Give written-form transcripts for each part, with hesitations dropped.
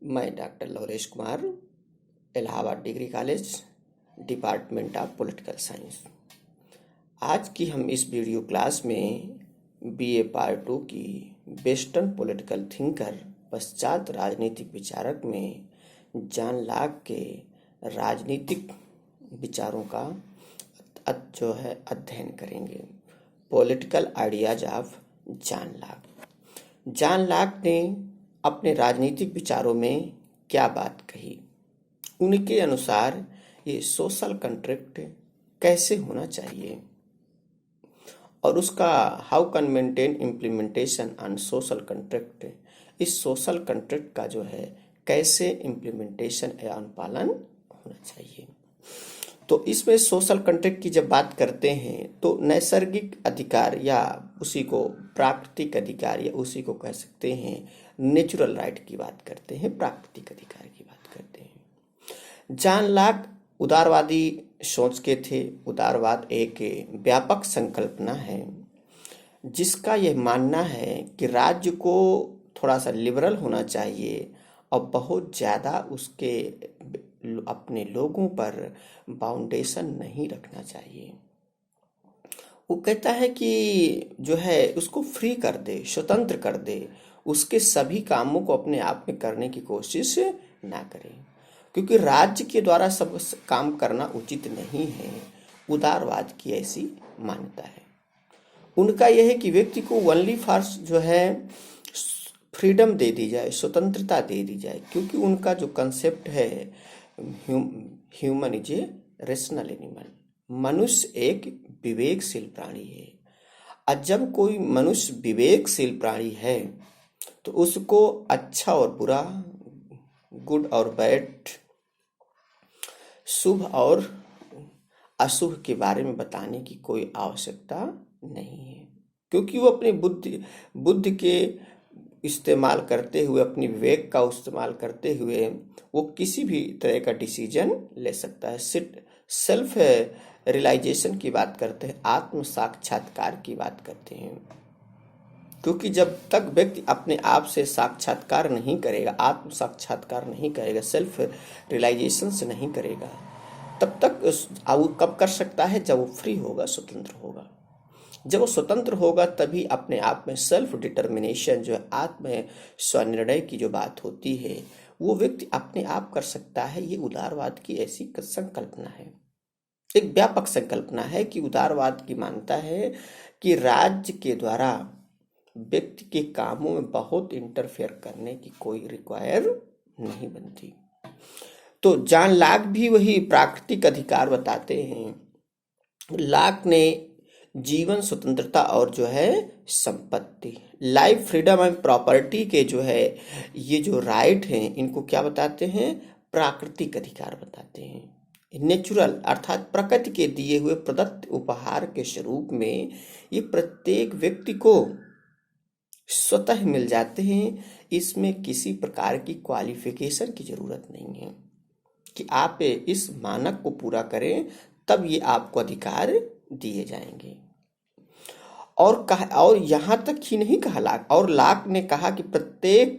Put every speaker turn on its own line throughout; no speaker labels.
मैं doctor Lavresh Kumar, Allahabad degree college, department of political science. आज की हम इस वीडियो क्लास में बीए पार्ट 2 की वेस्टर्न पॉलिटिकल थिंकर पश्चात राजनीतिक विचारक में जॉन लॉक के राजनीतिक विचारों का जो है अध्ययन करेंगे। Political ideas of John Locke. John Locke ने अपने राजनीतिक विचारों में क्या बात कही? उनके अनुसार ये सोशल कंट्रैक्ट कैसे होना चाहिए और उसका how can maintain implementation on social contract, इस सोशल कंट्रैक्ट का जो है कैसे इम्प्लीमेंटेशन या अनुपालन होना चाहिए। तो इसमें सोशल कंट्रैक्ट की जब बात करते हैं तो नैसर्गिक अधिकार या उसी को प्राकृतिक अधिकार या उसी को कह सकते हैं नेचुरल राइट की बात करते हैं, प्राकृतिक अधिकार की बात करते हैं। जॉन लॉक उदारवादी सोच के थे। उदारवाद एक व्यापक संकल्पना है जिसका यह मानना है कि राज्य को थोड़ा सा लिबरल होना चाहिए और बहुत ज़्यादा उसके अपने लोगों पर बाउंडेशन नहीं रखना चाहिए। वो कहता है कि जो है उसको फ्री कर दे, स्वतंत्र कर दे, उसके सभी कामों को अपने आप में करने की कोशिश ना करे, क्योंकि राज्य के द्वारा सब काम करना उचित नहीं है। उदारवाद की ऐसी मान्यता है। उनका यह है कि व्यक्ति को ओनली फॉर जो है फ्रीडम दे दी जाए, स्वतंत्रता दे दी जाए, क्योंकि उनका जो कंसेप्ट है human is a rational animal, मनुष्य एक विवेकशील प्राणी है। और जब कोई मनुष्य विवेकशील प्राणी है तो उसको अच्छा और बुरा, गुड और बैड, शुभ और अशुभ के बारे में बताने की कोई आवश्यकता नहीं है, क्योंकि वो अपनी बुद्धि के इस्तेमाल करते हुए, अपनी विवेक का इस्तेमाल करते हुए वो किसी भी तरह का डिसीजन ले सकता है। सेल्फ रियलाइजेशन की बात करते हैं, आत्म साक्षात्कार की बात करते हैं, क्योंकि जब तक व्यक्ति अपने आप से साक्षात्कार नहीं करेगा, आत्म साक्षात्कार नहीं करेगा, सेल्फ रियलाइजेशन से नहीं करेगा, तब तक वो कब कर सकता है? जब वो फ्री होगा, स्वतंत्र होगा। जब वो स्वतंत्र होगा तभी अपने आप में सेल्फ डिटर्मिनेशन जो है, आत्म स्वनिर्णय की जो बात होती है, वो व्यक्ति अपने आप कर सकता है। ये उदारवाद की ऐसी संकल्पना है, एक व्यापक संकल्पना है कि उदारवाद की मानता है कि राज्य के द्वारा व्यक्ति के कामों में बहुत इंटरफेयर करने की कोई रिक्वायर नहीं बनती। तो जॉन लॉक भी वही प्राकृतिक अधिकार बताते हैं। लॉक ने जीवन स्वतंत्रता और जो है संपत्ति, लाइफ, फ्रीडम एंड प्रॉपर्टी के जो है ये जो राइट हैं, इनको क्या बताते हैं? प्राकृतिक अधिकार बताते हैं। नेचुरल अर्थात प्रकृति के दिए हुए प्रदत्त उपहार के स्वरूप में ये प्रत्येक व्यक्ति को स्वतः मिल जाते हैं। इसमें किसी प्रकार की क्वालिफिकेशन की जरूरत नहीं है कि आप इस मानक को पूरा करें तब ये आपको अधिकार दिए जाएंगे। और यहां तक ही नहीं कहा लॉक, और लॉक ने कहा कि प्रत्येक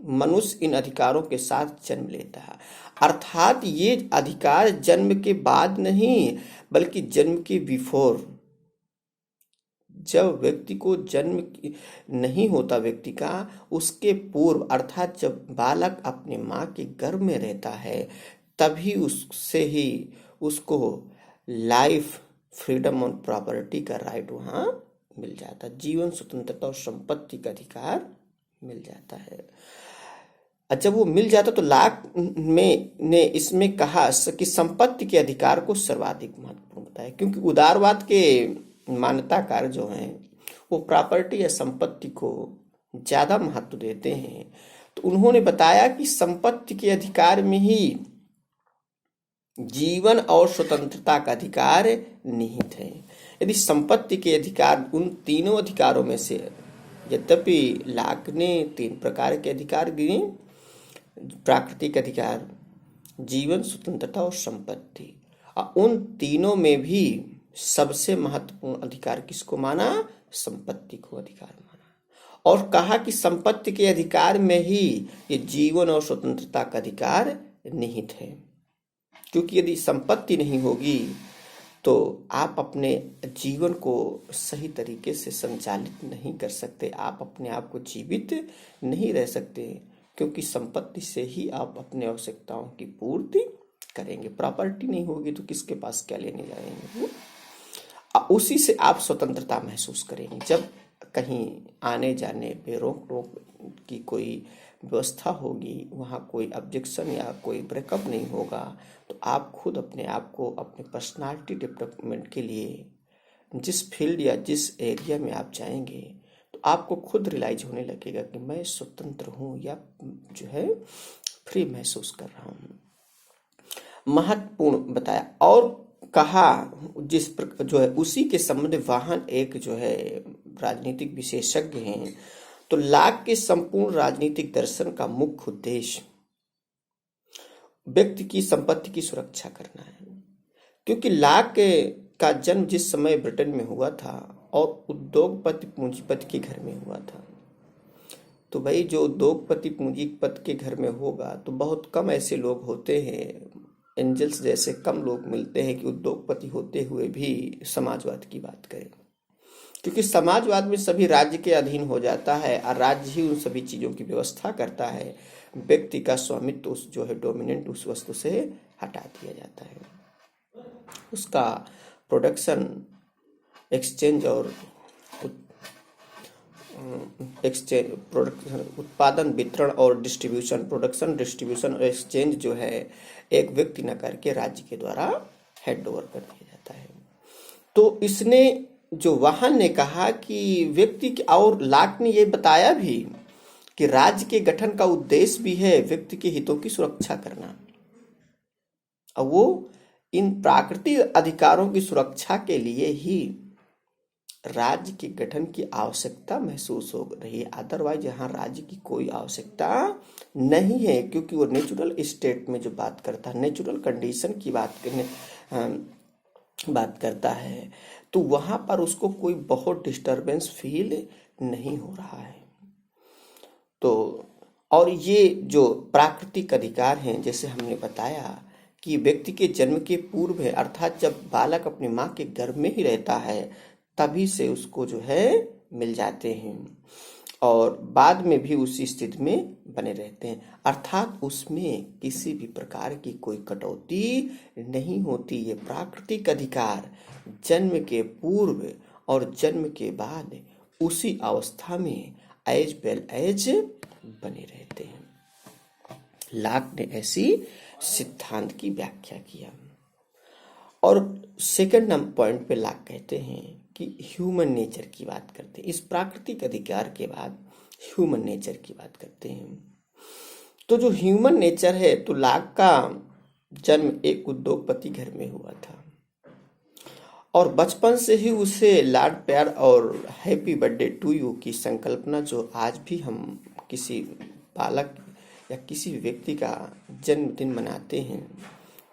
मनुष्य इन अधिकारों के साथ जन्म लेता है, अर्थात ये अधिकार जन्म के बाद नहीं बल्कि जन्म के बिफोर, जब व्यक्ति को जन्म नहीं होता व्यक्ति का, उसके पूर्व अर्थात जब बालक अपने माँ के गर्भ में रहता है तभी उससे ही उसको लाइफ, फ्रीडम और प्रॉपर्टी का राइट वहाँ मिल जाता है, जीवन स्वतंत्रता और संपत्ति का अधिकार मिल जाता है। जब वो मिल जाता तो लॉक ने इसमें कहा कि संपत्ति के अधिकार को सर्वाधिक महत्वपूर्ण बताया, क्योंकि उदारवाद के मान्यताकार जो हैं वो प्रॉपर्टी या संपत्ति को ज्यादा महत्व देते हैं। तो उन्होंने बताया कि संपत्ति के अधिकार में ही जीवन और स्वतंत्रता का अधिकार निहित है। यदि संपत्ति के अधिकार उन तीनों अधिकारों में से, यद्यपि लॉक ने 3 प्रकार के अधिकार गिने, प्राकृतिक अधिकार, जीवन, स्वतंत्रता और संपत्ति, और उन तीनों में भी सबसे महत्वपूर्ण अधिकार किसको माना? संपत्ति को अधिकार माना। और कहा कि संपत्ति के अधिकार में ही ये जीवन और स्वतंत्रता का अधिकार निहित है। क्योंकि यदि संपत्ति नहीं होगी तो आप अपने जीवन को सही तरीके से संचालित नहीं कर सकते, आप अपने आप को जीवित नहीं रह सकते, क्योंकि संपत्ति से ही आप अपने आवश्यकताओं की पूर्ति करेंगे। प्रॉपर्टी नहीं होगी तो किसके पास क्या लेने जाएंगे। उसी से आप स्वतंत्रता महसूस करेंगे। जब कहीं आने जाने पे रोक टोक की कोई व्यवस्था होगी, वहाँ कोई ऑब्जेक्शन या कोई ब्रेकअप नहीं होगा, तो आप खुद अपने आप को अपने पर्सनालिटी डेवलपमेंट के लिए जिस फील्ड या जिस एरिया में आप जाएंगे तो आपको खुद रियलाइज होने लगेगा कि मैं स्वतंत्र हूँ या जो है फ्री महसूस कर रहा हूँ। महत्वपूर्ण बताया और कहा जिस जो है उसी के संबंध में वाहन एक जो है राजनीतिक विशेषज्ञ हैं, तो लाक के संपूर्ण राजनीतिक दर्शन का मुख्य उद्देश्य व्यक्ति की संपत्ति की सुरक्षा करना है। क्योंकि लाक का जन्म जिस समय ब्रिटेन में हुआ था और उद्योगपति पूंजीपति के घर में हुआ था, तो भाई जो उद्योगपति पूंजीपति के घर में होगा तो बहुत कम ऐसे लोग होते हैं, एंजल्स जैसे कम लोग मिलते हैं कि उद्योगपति होते हुए भी समाजवाद की बात करें। क्योंकि समाजवाद में सभी राज्य के अधीन हो जाता है और राज्य ही उन सभी चीज़ों की व्यवस्था करता है। व्यक्ति का स्वामित्व उस जो है डोमिनेंट उस वस्तु से हटा दिया जाता है। उसका प्रोडक्शन एक्सचेंज और प्रोडक्शन उत्पादन वितरण और डिस्ट्रीब्यूशन, प्रोडक्शन डिस्ट्रीब्यूशन और एक्सचेंज जो है एक व्यक्ति न करके राज्य के द्वारा हैंड ओवर कर दिया जाता है। तो इसने जो वाहन ने कहा कि व्यक्ति के और लाक ने ये बताया भी कि राज्य के गठन का उद्देश्य भी है व्यक्ति के हितों की सुरक्षा करना, और वो इन प्राकृतिक अधिकारों की सुरक्षा के लिए ही राज्य के गठन की आवश्यकता महसूस हो रही है। अदरवाइज यहाँ राज्य की कोई आवश्यकता नहीं है, क्योंकि वो नेचुरल स्टेट में जो बात करता है, नेचुरल कंडीशन की बात करता है, तो वहाँ पर उसको कोई बहुत डिस्टरबेंस फील नहीं हो रहा है। तो और ये जो प्राकृतिक अधिकार हैं, जैसे हमने बताया कि व्यक्ति के जन्म के पूर्व है, अर्थात जब बालक अपनी माँ के गर्भ में ही रहता है तभी से उसको जो है मिल जाते हैं और बाद में भी उसी स्थिति में बने रहते हैं, अर्थात उसमें किसी भी प्रकार की कोई कटौती नहीं होती। ये प्राकृतिक अधिकार जन्म के पूर्व और जन्म के बाद उसी अवस्था में एज वेल एज बने रहते हैं। लाक ने ऐसी सिद्धांत की व्याख्या किया। और सेकंड नंबर पॉइंट पे लाक कहते हैं कि ह्यूमन नेचर की बात करते हैं। इस प्राकृतिक अधिकार के बाद ह्यूमन नेचर की बात करते हैं। तो जो ह्यूमन नेचर है, तो लाक का जन्म एक उद्योगपति घर में हुआ था और बचपन से ही उसे लाड प्यार और हैप्पी बर्थडे टू यू की संकल्पना, जो आज भी हम किसी बालक या किसी व्यक्ति का जन्मदिन मनाते हैं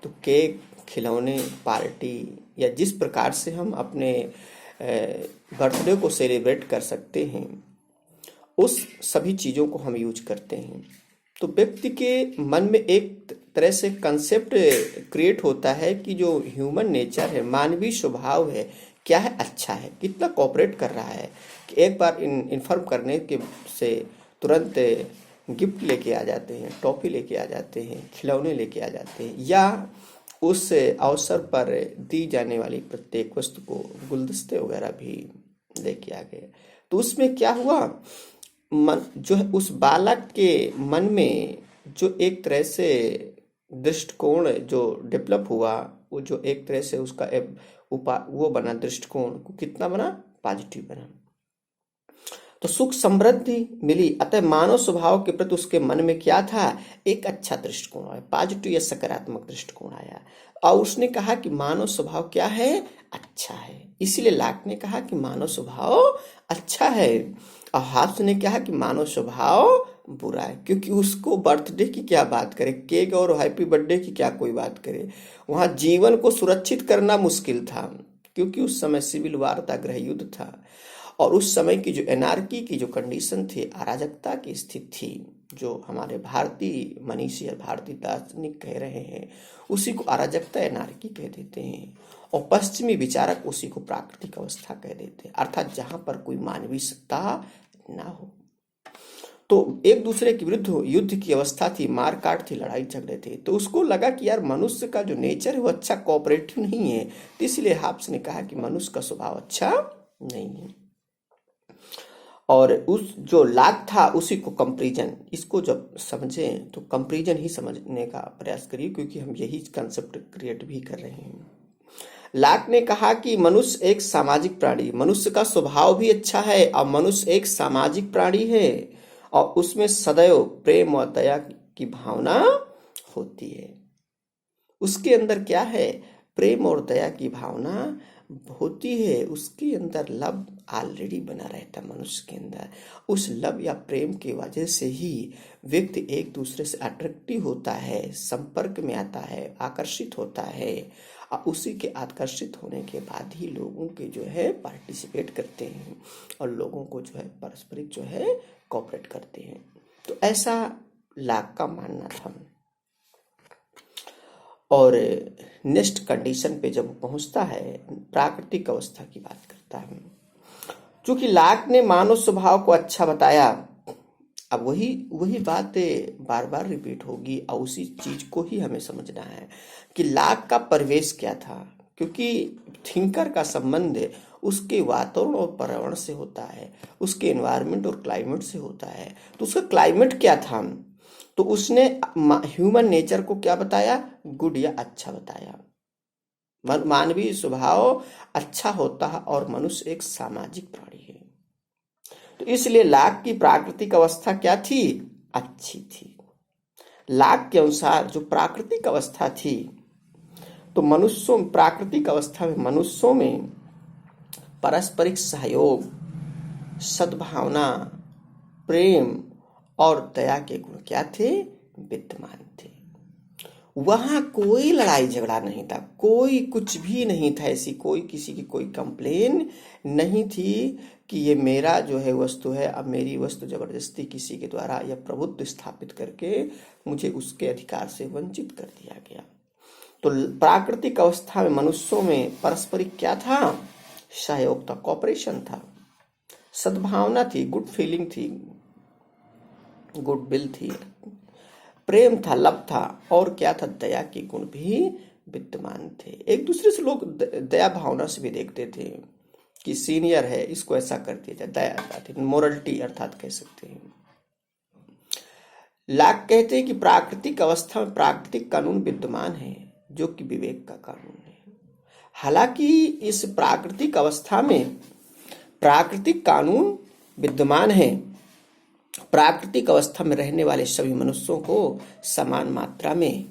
तो केक, खिलौने, पार्टी या जिस प्रकार से हम अपने बर्थडे को सेलिब्रेट कर सकते हैं, उस सभी चीज़ों को हम यूज करते हैं। तो व्यक्ति के मन में एक तरह से कंसेप्ट क्रिएट होता है कि जो ह्यूमन नेचर है, मानवीय स्वभाव है, क्या है, अच्छा है, कितना कोऑपरेट कर रहा है, कि एक बार इन्फॉर्म करने के से तुरंत गिफ्ट लेके आ जाते हैं, टॉफी लेके आ जाते हैं, खिलौने लेके आ जाते हैं, या उस अवसर पर दी जाने वाली प्रत्येक वस्तु को गुलदस्ते वगैरह भी लेके आ गए। तो उसमें क्या हुआ, मन जो है उस बालक के मन में जो एक तरह से दृष्टिकोण जो डेवलप हुआ, वो जो एक तरह से उसका वो बना, दृष्टिकोण कितना बना, पॉजिटिव बना। तो सुख समृद्धि मिली, अतः मानव स्वभाव के प्रति उसके मन में क्या था, एक अच्छा दृष्टिकोण आया, पॉजिटिव या सकारात्मक दृष्टिकोण आया। और उसने कहा कि मानव स्वभाव क्या है, अच्छा है। इसीलिए लाक ने कहा कि मानव स्वभाव अच्छा है, और हाफ्स ने कहा कि मानव स्वभाव बुरा है। क्योंकि उसको बर्थडे की क्या बात करे, केक और हैप्पी बर्थडे की क्या कोई बात करे, वहाँ जीवन को सुरक्षित करना मुश्किल था, क्योंकि उस समय सिविल वार था, गृह युद्ध था, और उस समय की जो एनार्की की जो कंडीशन थी, अराजकता की स्थिति थी, जो हमारे भारतीय मनीषी या भारतीय दार्शनिक कह रहे हैं, उसी को अराजकता एनार्की कह देते हैं, और पश्चिमी विचारक उसी को प्राकृतिक अवस्था कह देते हैं, अर्थात जहां पर कोई मानवीय सत्ता ना हो। तो एक दूसरे के विरुद्ध युद्ध की अवस्था थी, मार काट थी, लड़ाई झगड़े थे। तो उसको लगा कि यार मनुष्य का जो नेचर है वो अच्छा कोऑपरेटिव नहीं है, तो इसलिए हाब्स ने कहा कि मनुष्य का स्वभाव अच्छा नहीं है। और उस जो लाक था उसी को कंपैरिजन, इसको जब समझें तो कंपैरिजन ही समझने का प्रयास करिए, क्योंकि हम यही कंसेप्ट क्रिएट भी कर रहे हैं। लाक ने कहा कि मनुष्य एक सामाजिक प्राणी, मनुष्य का स्वभाव भी अच्छा है और मनुष्य एक सामाजिक प्राणी है और उसमें सदैव प्रेम और दया की भावना होती है। उसके अंदर क्या है? प्रेम और दया की भावना होती है, उसके अंदर लव ऑलरेडी बना रहता है मनुष्य के अंदर। उस लव या प्रेम की वजह से ही व्यक्ति एक दूसरे से अट्रैक्टिव होता है, संपर्क में आता है, आकर्षित होता है, और उसी के आकर्षित होने के बाद ही लोगों के जो है पार्टिसिपेट करते हैं और लोगों को जो है पारस्परिक जो है कोऑपरेट करते हैं। तो ऐसा लाक का मानना था। और नेक्स्ट कंडीशन पे जब पहुंचता है, प्राकृतिक अवस्था की बात करता है। चूंकि लाक ने मानव स्वभाव को अच्छा बताया, अब वही बात बार बार रिपीट होगी और उसी चीज को ही हमें समझना है कि लाक का परिवेश क्या था, क्योंकि थिंकर का संबंध उसके वातावरण और पर्यावरण से होता है, उसके एनवायरनमेंट और क्लाइमेट से होता है। तो उसका क्लाइमेट क्या था? तो उसने ह्यूमन नेचर को क्या बताया? गुड या अच्छा बताया। मानवीय स्वभाव अच्छा होता है और मनुष्य एक सामाजिक प्राणी है। तो इसलिए लाक की प्राकृतिक अवस्था क्या थी? अच्छी थी। लाक के अनुसार जो प्राकृतिक अवस्था थी, तो मनुष्यों प्राकृतिक अवस्था में मनुष्यों में पारस्परिक सहयोग, सद्भावना, प्रेम और दया के गुण क्या थे? विद्यमान थे। वहां कोई लड़ाई झगड़ा नहीं था, कोई कुछ भी नहीं था, ऐसी कोई किसी की कोई कंप्लेन नहीं थी कि ये मेरा जो है वस्तु है, अब मेरी वस्तु जबरदस्ती किसी के द्वारा या प्रभुत्व स्थापित करके मुझे उसके अधिकार से वंचित कर दिया गया। तो प्राकृतिक अवस्था में मनुष्यों में पारस्परिक क्या था? सहयोग था, कॉपरेशन था, सद्भावना थी, गुड फीलिंग थी, गुड विल थी, प्रेम था, लव था, और क्या था? दया के गुण भी विद्यमान थे। एक दूसरे से लोग दया भावना से भी देखते थे कि सीनियर है, इसको ऐसा कर दिया जाए, दया आती, मोरलिटी अर्थात कह सकते हैं। लाक कहते हैं कि प्राकृतिक अवस्था में प्राकृतिक कानून विद्यमान है, जो कि विवेक का कानून है। हालांकि इस प्राकृतिक अवस्था में प्राकृतिक कानून विद्यमान है, प्राकृतिक अवस्था में रहने वाले सभी मनुष्यों को समान मात्रा में,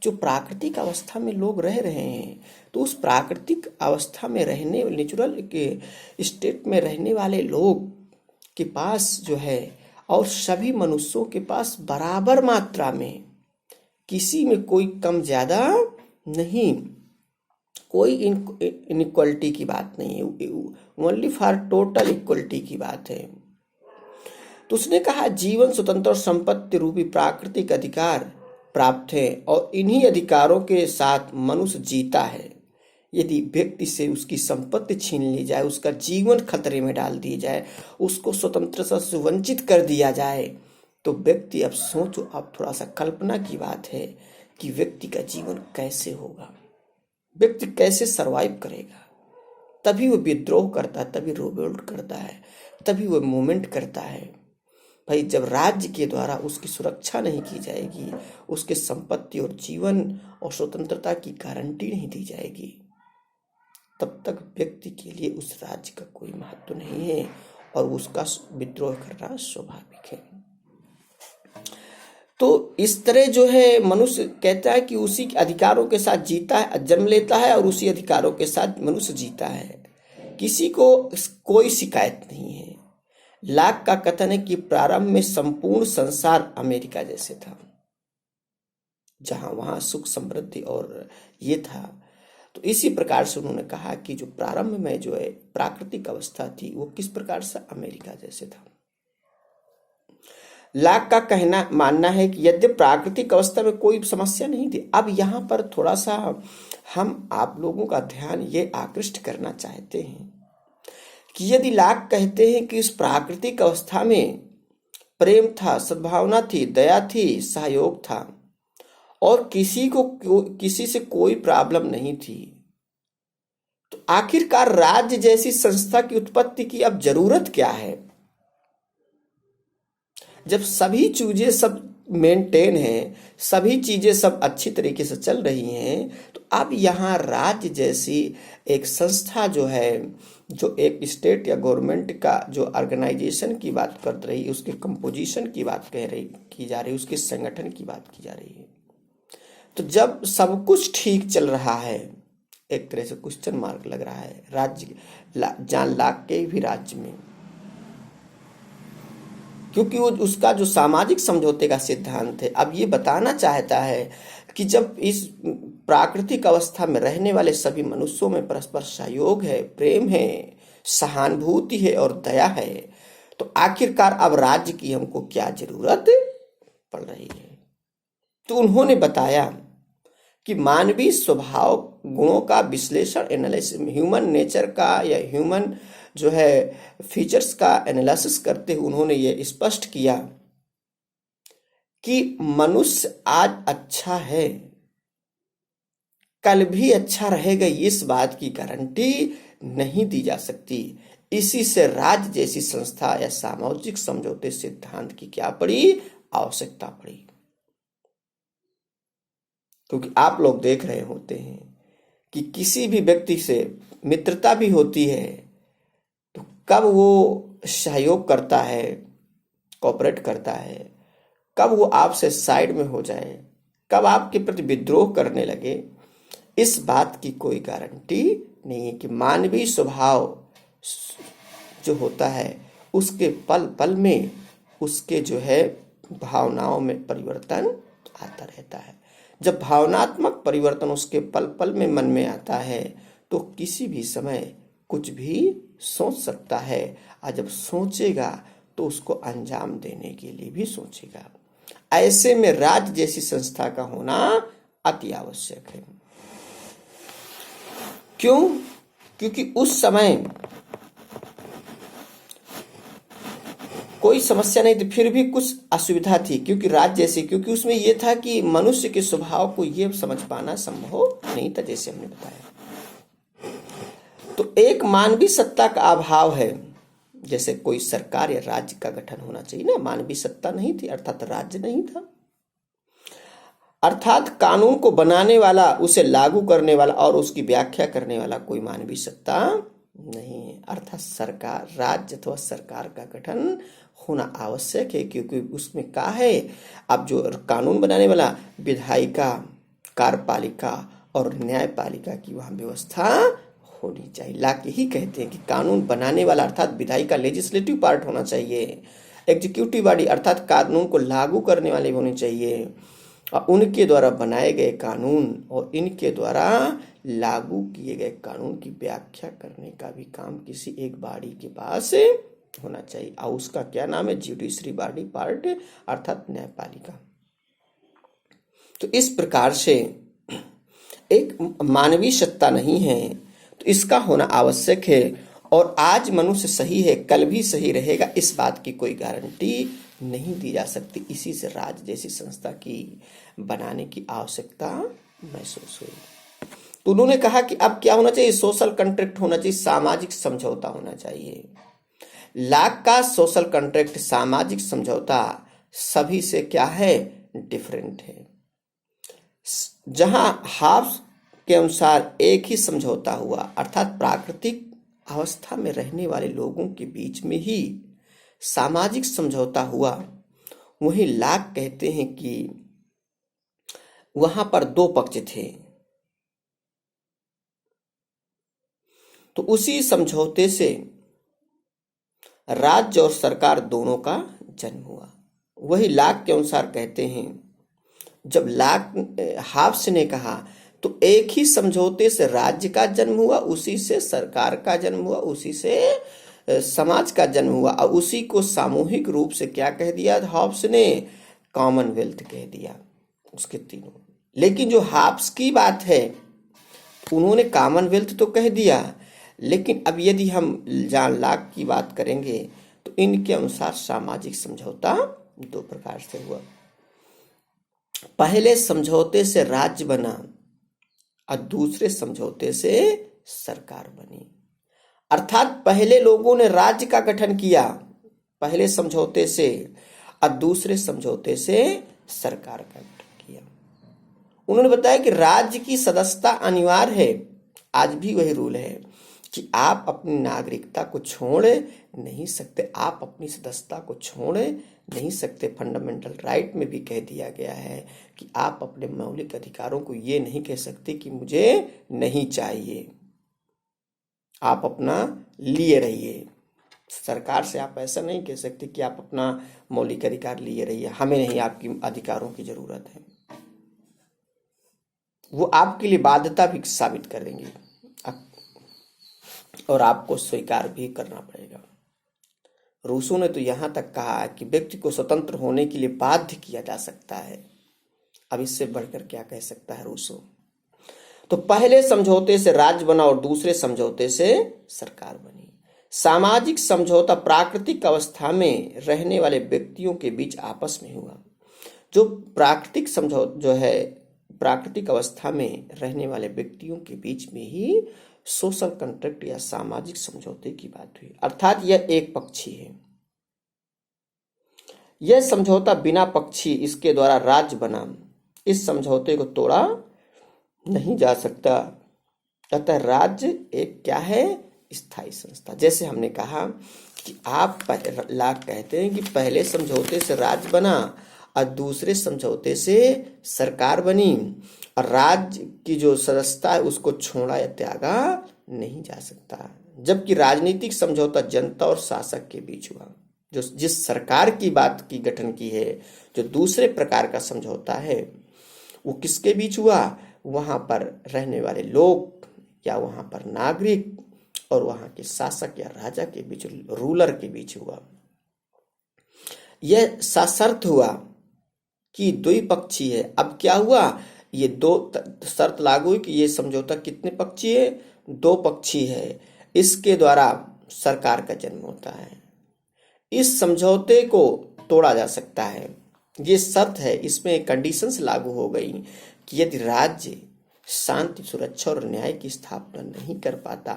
जो प्राकृतिक अवस्था में लोग रह रहे हैं, तो उस प्राकृतिक अवस्था में रहने, नेचुरल के स्टेट में रहने वाले लोग के पास जो है, और सभी मनुष्यों के पास बराबर मात्रा में, किसी में कोई कम ज्यादा नहीं, कोई इनइक्वलिटी की बात नहीं है, ओनली फॉर टोटल इक्वलिटी की बात है। तो उसने कहा जीवन, स्वतंत्र और संपत्ति रूपी प्राकृतिक अधिकार प्राप्त है और इन्हीं अधिकारों के साथ मनुष्य जीता है। यदि व्यक्ति से उसकी संपत्ति छीन ली जाए, उसका जीवन खतरे में डाल दिया जाए, उसको स्वतंत्रता से वंचित कर दिया जाए, तो व्यक्ति, अब सोचो, अब थोड़ा सा कल्पना की बात है कि व्यक्ति का जीवन कैसे होगा, व्यक्ति कैसे सरवाइव करेगा। तभी वो विद्रोह करता है, तभी रिवोल्ट करता है, तभी वो मूवमेंट करता है। भाई, जब राज्य के द्वारा उसकी सुरक्षा नहीं की जाएगी, उसके संपत्ति और जीवन और स्वतंत्रता की गारंटी नहीं दी जाएगी, तब तक व्यक्ति के लिए उस राज्य का कोई महत्व नहीं है और उसका विद्रोह करना स्वाभाविक है। तो इस तरह जो है मनुष्य कहता है कि उसी के अधिकारों के साथ जीता है, जन्म लेता है और उसी अधिकारों के साथ मनुष्य जीता है, किसी को कोई शिकायत नहीं है। लाक का कथन है कि प्रारंभ में संपूर्ण संसार अमेरिका जैसे था, जहां वहां सुख समृद्धि और ये था। तो तो इसी प्रकार से उन्होंने कहा कि जो प्रारंभ में जो है प्राकृतिक अवस्था थी वो किस प्रकार से अमेरिका जैसे था। लाक का कहना मानना है कि यद्यपि प्राकृतिक अवस्था में कोई समस्या नहीं थी। अब यहाँ पर थोड़ा सा हम आप लोगों का ध्यान ये आकृष्ट करना चाहते हैं कि यदि लाक कहते हैं कि इस प्राकृतिक अवस्था में प्रेम था, सद्भावना थी, दया थी, सहयोग था और किसी से कोई प्रॉब्लम नहीं थी, तो आखिरकार राज्य जैसी संस्था की उत्पत्ति की अब जरूरत क्या है? जब सभी चीजें सब मेंटेन है, सभी चीजें सब अच्छी तरीके से चल रही हैं, तो अब यहाँ राज्य जैसी एक संस्था जो है, जो एक स्टेट या गवर्नमेंट का जो ऑर्गेनाइजेशन की बात कर रही है, उसके कंपोजिशन की बात की जा रही है, उसके संगठन की बात की जा रही है। तो जब सब कुछ ठीक चल रहा है, एक तरह से क्वेश्चन मार्क लग रहा है राज्य जॉन लॉक के भी राज्य में, क्योंकि वो उसका जो सामाजिक समझौते का सिद्धांत है अब ये बताना चाहता है कि जब इस प्राकृतिक अवस्था में रहने वाले सभी मनुष्यों में परस्पर सहयोग है, प्रेम है, सहानुभूति है और दया है, तो आखिरकार अब राज्य की हमको क्या जरूरत पड़ रही है। तो उन्होंने बताया कि मानवीय स्वभाव गुणों का विश्लेषण, एनालिसिस, ह्यूमन नेचर का या ह्यूमन जो है फीचर्स का एनालिसिस करते हुए उन्होंने ये स्पष्ट किया कि मनुष्य आज अच्छा है, कल भी अच्छा रहेगा, इस बात की गारंटी नहीं दी जा सकती। इसी से राज्य जैसी संस्था या सामाजिक समझौते सिद्धांत की क्या पड़ी, आवश्यकता पड़ी। क्योंकि आप लोग देख रहे होते हैं कि किसी भी व्यक्ति से मित्रता भी होती है तो कब वो सहयोग करता है, कोऑपरेट करता है, कब वो आपसे साइड में हो जाए, कब आपके प्रति विद्रोह करने लगे, इस बात की कोई गारंटी नहीं है। कि मानवीय स्वभाव जो होता है उसके पल पल में उसके जो है भावनाओं में परिवर्तन आता रहता है। जब भावनात्मक परिवर्तन उसके पल पल में मन में आता है तो किसी भी समय कुछ भी सोच सकता है, और जब सोचेगा तो उसको अंजाम देने के लिए भी सोचेगा। ऐसे में राज्य जैसी संस्था का होना अति आवश्यक है। क्यों? क्योंकि उस समय कोई समस्या नहीं थी, फिर भी कुछ असुविधा थी, क्योंकि राज्य जैसे, क्योंकि उसमें यह था कि मनुष्य के स्वभाव को यह समझ पाना संभव नहीं था, जैसे हमने बताया। तो एक मानवीय सत्ता का अभाव है, जैसे कोई सरकार या राज्य का गठन होना चाहिए ना, मानवीय सत्ता नहीं थी, अर्थात राज्य नहीं था, अर्थात कानून को बनाने वाला, उसे लागू करने वाला और उसकी व्याख्या करने वाला कोई मानवीय सत्ता नहीं है, अर्थात सरकार, राज्य अथवा सरकार का गठन होना आवश्यक है। क्योंकि उसमें क्या है, अब जो कानून बनाने वाला विधायिका, कार्यपालिका और न्यायपालिका की वहां व्यवस्था होनी चाहिए। लाक यही कहते हैं कि कानून बनाने वाला अर्थात विधायिका, लेजिस्लेटिव पार्ट होना चाहिए, एग्जीक्यूटिव बॉडी अर्थात कानून को लागू करने वाले होने चाहिए, और उनके द्वारा बनाए गए कानून और इनके द्वारा लागू किए गए कानून की व्याख्या करने का भी काम किसी एक बॉडी के पास होना चाहिए, और उसका क्या नाम है, जुडिशरी बॉडी पार्ट अर्थात न्यायपालिका। तो इस प्रकार से एक मानवीय सत्ता नहीं है, तो इसका होना आवश्यक है। और आज मनुष्य सही है, कल भी सही रहेगा, इस बात की कोई गारंटी नहीं दी जा सकती। इसी से राज्य जैसी संस्था की बनाने की आवश्यकता महसूस हुई। तो उन्होंने कहा कि अब क्या होना चाहिए, सोशल कॉन्ट्रैक्ट होना चाहिए, सामाजिक समझौता होना चाहिए। लॉक का सोशल कॉन्ट्रैक्ट, सामाजिक समझौता सभी से क्या है, डिफरेंट है। जहां हाब्स के अनुसार एक ही समझौता हुआ, अर्थात प्राकृतिक अवस्था में रहने वाले लोगों के बीच में ही सामाजिक समझौता हुआ, वहीं लॉक कहते हैं कि वहां पर दो पक्ष थे, तो उसी समझौते से राज्य और सरकार दोनों का जन्म हुआ। वही लॉक के अनुसार कहते हैं, जब लॉक हाब्स ने कहा तो एक ही समझौते से राज्य का जन्म हुआ, उसी से सरकार का जन्म हुआ, उसी से समाज का जन्म हुआ, और उसी को सामूहिक रूप से क्या कह दिया हॉब्स ने? कॉमनवेल्थ कह दिया उसके तीनों। लेकिन जो हॉब्स की बात है, उन्होंने कॉमनवेल्थ तो कह दिया, लेकिन अब यदि हम जॉन लॉक की बात करेंगे तो इनके अनुसार सामाजिक समझौता दो प्रकार से हुआ। पहले समझौते से राज्य बना और दूसरे समझौते से सरकार बनी। अर्थात पहले लोगों ने राज्य का गठन किया पहले समझौते से, और दूसरे समझौते से सरकार का गठन किया। उन्होंने बताया कि राज्य की सदस्यता अनिवार्य है। आज भी वही रूल है कि आप अपनी नागरिकता को छोड़ नहीं सकते, आप अपनी सदस्यता को छोड़ नहीं सकते। फंडामेंटल राइट में भी कह दिया गया है कि आप अपने मौलिक अधिकारों को ये नहीं कह सकते कि मुझे नहीं चाहिए, आप अपना लिए रहिए। सरकार से आप ऐसा नहीं कह सकते कि आप अपना मौलिक अधिकार लिए रहिए, हमें नहीं आपकी अधिकारों की जरूरत है। वो आपके लिए बाध्यता भी साबित करेंगे और आपको स्वीकार भी करना पड़ेगा। रूसो ने तो यहां तक कहा कि व्यक्ति को स्वतंत्र होने के लिए बाध्य किया जा सकता है। अब इससे बढ़कर क्या कह सकता है रूसो? तो पहले समझौते से राज्य बना और दूसरे समझौते से सरकार बनी। सामाजिक समझौता प्राकृतिक अवस्था में रहने वाले व्यक्तियों के बीच आपस में हुआ। जो प्राकृतिक समझौता जो है, प्राकृतिक अवस्था में रहने वाले व्यक्तियों के बीच में ही सोशल कॉन्ट्रैक्ट या सामाजिक समझौते की बात हुई। अर्थात यह एक पक्षी है। यह समझौता बिना पक्षी इसके द्वारा राज्य बना, इस समझौते को तोड़ा नहीं जा सकता। अतः राज्य एक क्या है? स्थायी संस्था। जैसे हमने कहा कि आप लाख कहते हैं कि पहले समझौते से राज्य बना और दूसरे समझौते से सरकार बनी, और राज्य की जो सदस्यता है उसको छोड़ा या त्यागा नहीं जा सकता। जबकि राजनीतिक समझौता जनता और शासक के बीच हुआ। जो जिस सरकार की बात की गठन की है, जो दूसरे प्रकार का समझौता है, वो किसके बीच हुआ? वहां पर रहने वाले लोग या वहां पर नागरिक और वहां के शासक या राजा के बीच, रूलर के बीच हुआ। यह सशर्त हुआ कि द्विपक्षीय है। अब क्या हुआ? ये दो शर्त लागू हुई कि ये समझौता कितने पक्षीय है? दो पक्षीय है। इसके द्वारा सरकार का जन्म होता है। इस समझौते को तोड़ा जा सकता है, ये शर्त है। इसमें कंडीशंस लागू हो गई कि यदि राज्य शांति, सुरक्षा और न्याय की स्थापना नहीं कर पाता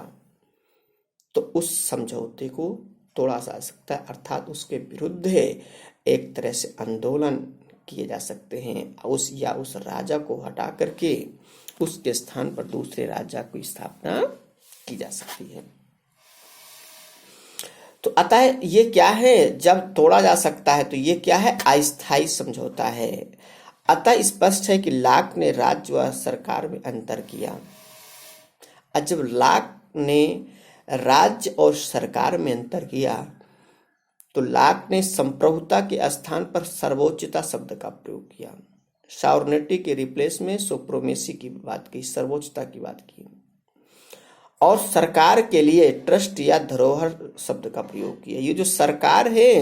तो उस समझौते को तोड़ा जा सकता है। अर्थात उसके विरुद्ध एक तरह से आंदोलन किए जा सकते हैं, उस राजा को हटा करके उसके स्थान पर दूसरे राजा की स्थापना की जा सकती है। तो अतः ये क्या है? जब तोड़ा जा सकता है तो ये क्या है? अस्थायी समझौता है। अतः स्पष्ट है कि लॉक ने राज्य व सरकार में अंतर किया। और जब लॉक ने राज्य और सरकार में अंतर किया तो लॉक ने संप्रभुता के स्थान पर सर्वोच्चता शब्द का प्रयोग किया। सॉवरेनिटी के रिप्लेस में सुप्रीमेसी की बात की, सर्वोच्चता की बात की, और सरकार के लिए ट्रस्ट या धरोहर शब्द का प्रयोग किया। ये जो सरकार है,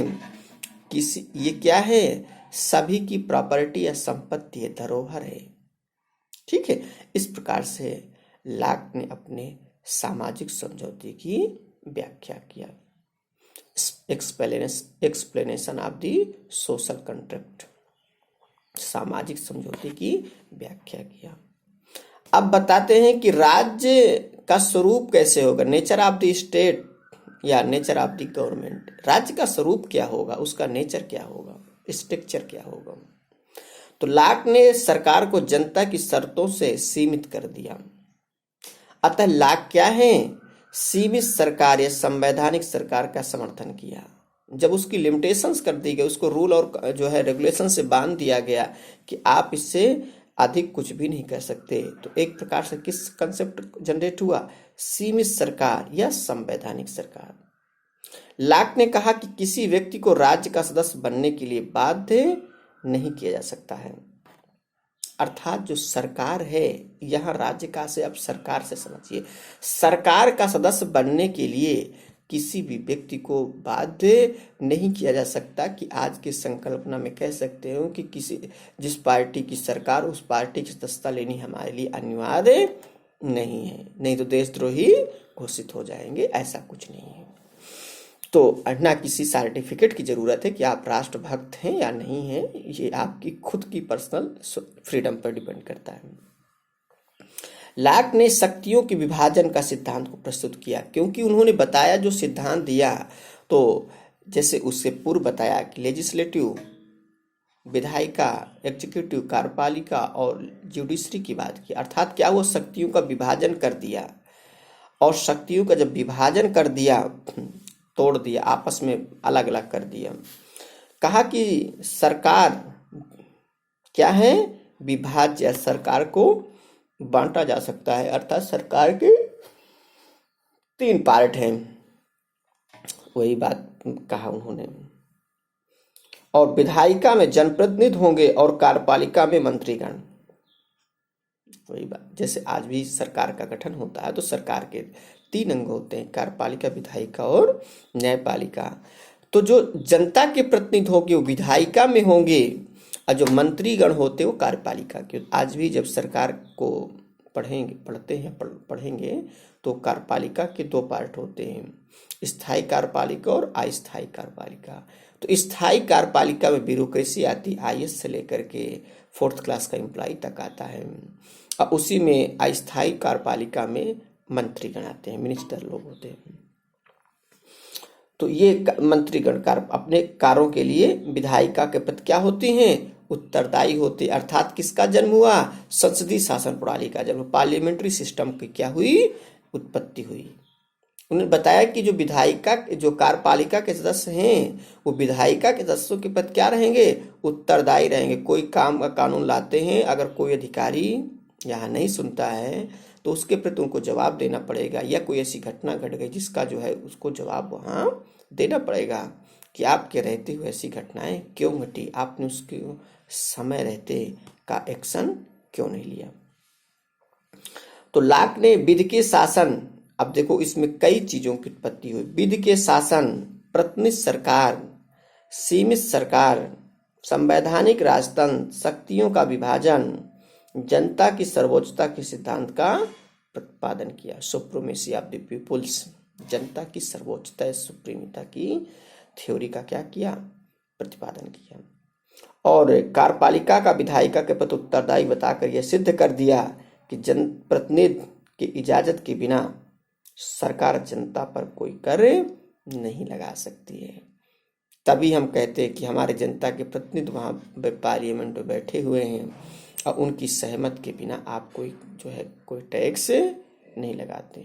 ये क्या है? सभी की प्रॉपर्टी या संपत्ति है, धरोहर है। ठीक है। इस प्रकार से लॉक ने अपने सामाजिक समझौते की व्याख्या किया। Explanation of the social contract, सामाजिक समझौते की व्याख्या किया। अब बताते हैं कि राज्य का स्वरूप कैसे होगा, नेचर ऑफ द स्टेट या नेचर ऑफ द गवर्नमेंट। राज्य का स्वरूप क्या होगा, उसका नेचर क्या होगा, स्ट्रक्चर क्या होगा। तो लॉक ने सरकार को जनता की शर्तों से सीमित कर दिया। अतः लॉक क्या है? सीमित सरकार या संवैधानिक सरकार का समर्थन किया। जब उसकी लिमिटेशंस कर दी गई, उसको रूल और जो है रेगुलेशन से बांध दिया गया कि आप इससे अधिक कुछ भी नहीं कर सकते, तो एक प्रकार से किस कंसेप्ट जनरेट हुआ? सीमित सरकार या संवैधानिक सरकार। लॉक ने कहा कि किसी व्यक्ति को राज्य का सदस्य बनने के लिए बाध्य नहीं किया जा सकता है। अर्थात जो सरकार है, यहाँ राज्य का से अब सरकार से समझिए, सरकार का सदस्य बनने के लिए किसी भी व्यक्ति को बाध्य नहीं किया जा सकता कि आज की संकल्पना में कह सकते हो कि किसी जिस पार्टी की सरकार, उस पार्टी की सदस्यता लेनी हमारे लिए अनिवार्य नहीं है, नहीं तो देशद्रोही घोषित हो जाएंगे। ऐसा कुछ नहीं है। तो ना किसी सर्टिफिकेट की जरूरत है कि आप राष्ट्रभक्त हैं या नहीं हैं, ये आपकी खुद की पर्सनल फ्रीडम पर डिपेंड करता है। लॉक ने शक्तियों के विभाजन का सिद्धांत को प्रस्तुत किया, क्योंकि उन्होंने बताया जो सिद्धांत दिया, तो जैसे उससे पूर्व बताया कि लेजिस्लेटिव, विधायिका, एग्जीक्यूटिव, कार्यपालिका और जुडिशरी की बात की। अर्थात क्या, वो शक्तियों का विभाजन कर दिया, और शक्तियों का जब विभाजन कर दिया, तोड़ दिया, आपस में अलग अलग कर दिया, कहा कि सरकार क्या है, विभाज्य, सरकार को बांटा जा सकता है। अर्थात सरकार के 3 पार्ट हैं, वही बात कहा उन्होंने। और विधायिका में जनप्रतिनिधि होंगे और कार्यपालिका में मंत्रीगण। वही बात, जैसे आज भी सरकार का गठन होता है तो सरकार के 3 अंग होते हैं, कार्यपालिका, विधायिका और न्यायपालिका। तो जो जनता के प्रतिनिधि होंगे वो विधायिका में होंगे, और जो मंत्रीगण होते हैं वो कार्यपालिका के। आज भी जब सरकार को पढ़ेंगे तो कार्यपालिका के 2 पार्ट होते हैं, स्थायी कार्यपालिका और अस्थायी कार्यपालिका। तो स्थायी कार्यपालिका में ब्यूरोक्रेसी आती, आईएएस से लेकर के 4th क्लास का एम्प्लॉय तक आता है, और उसी में अस्थायी कार्यपालिका में मंत्रीगण आते हैं, मिनिस्टर लोग होते हैं। तो ये मंत्रीगण अपने कार्यों के लिए विधायिका के प्रति क्या होती हैं, उत्तरदायी होते। अर्थात किसका जन्म हुआ, संसदीय शासन प्रणाली का जन्म, पार्लियामेंट्री सिस्टम की क्या हुई, उत्पत्ति हुई। उन्होंने बताया कि जो विधायिका, जो कार्यपालिका के सदस्य हैं, वो विधायिका के सदस्यों के प्रति क्या रहेंगे, उत्तरदायी रहेंगे। कोई काम का कानून लाते हैं, अगर कोई अधिकारी यहाँ नहीं सुनता है तो उसके प्रति उनको जवाब देना पड़ेगा, या कोई ऐसी घटना घट गई जिसका जो है उसको जवाब वहाँ देना पड़ेगा कि आपके रहते हुए ऐसी घटनाएं क्यों घटी, आपने उसके समय रहते का एक्शन क्यों नहीं लिया। तो लॉक ने विधि के शासन, अब देखो इसमें कई चीजों की उत्पत्ति हुई। विधि के शासन, प्रतिनिधि सरकार, सीमित सरकार, संवैधानिक राजतंत्र, शक्तियों का विभाजन, जनता की सर्वोच्चता के सिद्धांत का प्रतिपादन किया। सुप्रीमेसी ऑफ द पीपुल्स, जनता की सर्वोच्चता, सुप्रीमिता की थ्योरी का क्या किया, प्रतिपादन किया। और कार्यपालिका का विधायिका के प्रति उत्तरदायी बताकर यह सिद्ध कर दिया कि जनप्रतिनिधि की इजाजत के बिना सरकार जनता पर कोई कर नहीं लगा सकती है। तभी हम कहते हैं कि हमारे जनता के प्रतिनिधि वहाँ पार्लियामेंट में बैठे हुए हैं, और उनकी सहमत के बिना आप कोई टैक्स नहीं लगाते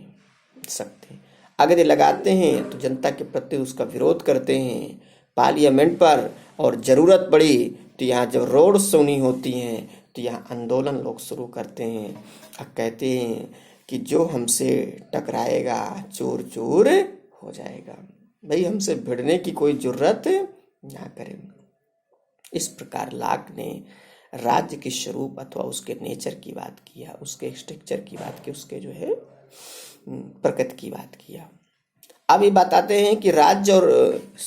सकते। अगर ये लगाते हैं तो जनता के प्रति उसका विरोध करते हैं पार्लियामेंट पर, और ज़रूरत पड़ी तो यहाँ जब रोड शोनी होती हैं तो यहाँ आंदोलन लोग शुरू करते हैं और कहते हैं कि जो हमसे टकराएगा चोर चोर हो जाएगा। भाई हमसे भिड़ने की कोई जरूरत ना करें। इस प्रकार लॉक ने राज्य के स्वरूप अथवा उसके नेचर की बात किया, उसके स्ट्रक्चर की बात की, उसके प्रकृति की बात किया। अब ये बताते हैं कि राज्य और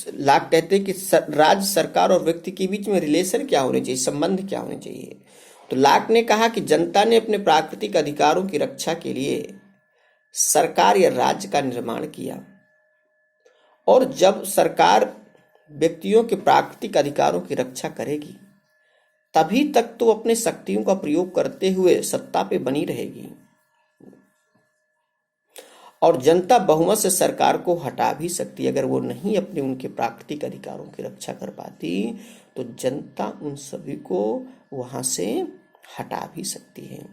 लॉक कहते हैं कि राज्य, सरकार और व्यक्ति के बीच में रिलेशन क्या होने चाहिए, संबंध क्या होने चाहिए। तो लॉक ने कहा कि जनता ने अपने प्राकृतिक अधिकारों की रक्षा के लिए सरकार या राज्य का निर्माण किया, और जब सरकार व्यक्तियों के प्राकृतिक अधिकारों की रक्षा करेगी तभी तक तो अपने शक्तियों का प्रयोग करते हुए सत्ता पे बनी रहेगी, और जनता बहुमत से सरकार को हटा भी सकती है। अगर वो नहीं अपने उनके प्राकृतिक अधिकारों की रक्षा कर पाती तो जनता उन सभी को वहां से हटा भी सकती है।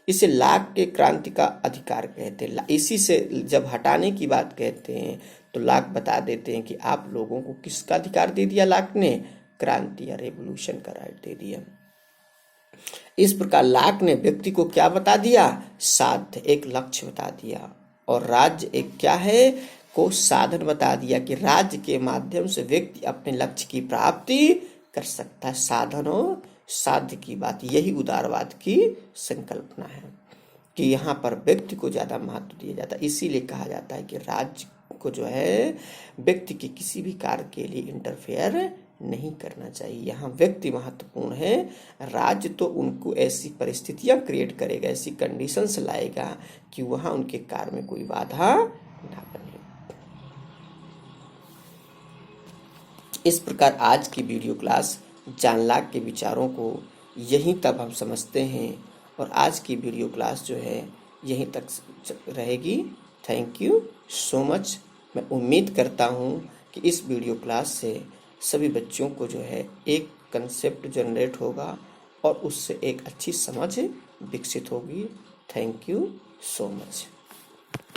इसे लॉक के क्रांति का अधिकार कहते हैं। इसी से जब हटाने की बात कहते हैं तो लॉक बता देते हैं कि आप लोगों को किसका अधिकार दे दिया, लॉक ने क्रांति या रेवोल्यूशन का राइट दे दिया। इस प्रकार लॉक ने व्यक्ति को क्या बता दिया, साध्य, एक लक्ष्य बता दिया, और राज्य एक क्या है, को साधन बता दिया कि राज्य के माध्यम से व्यक्ति अपने लक्ष्य की प्राप्ति कर सकता है। साधन और साध्य की बात, यही उदारवाद की संकल्पना है कि यहाँ पर व्यक्ति को ज़्यादा महत्व दिया जाता है। इसीलिए कहा जाता है कि राज्य को जो है व्यक्ति के किसी भी कार्य के लिए इंटरफेयर नहीं करना चाहिए। यहाँ व्यक्ति महत्वपूर्ण है, राज्य तो उनको ऐसी परिस्थितियाँ क्रिएट करेगा, ऐसी कंडीशंस लाएगा कि वहाँ उनके कार्य में कोई बाधा ना बने। इस प्रकार आज की वीडियो क्लास जॉन लॉक के विचारों को यहीं तक हम समझते हैं और आज की वीडियो क्लास जो है यहीं तक रहेगी। Thank you so much. मैं उम्मीद करता हूँ कि इस वीडियो क्लास से सभी बच्चों को जो है एक कंसेप्ट जनरेट होगा और उससे एक अच्छी समझ विकसित होगी। Thank you so much.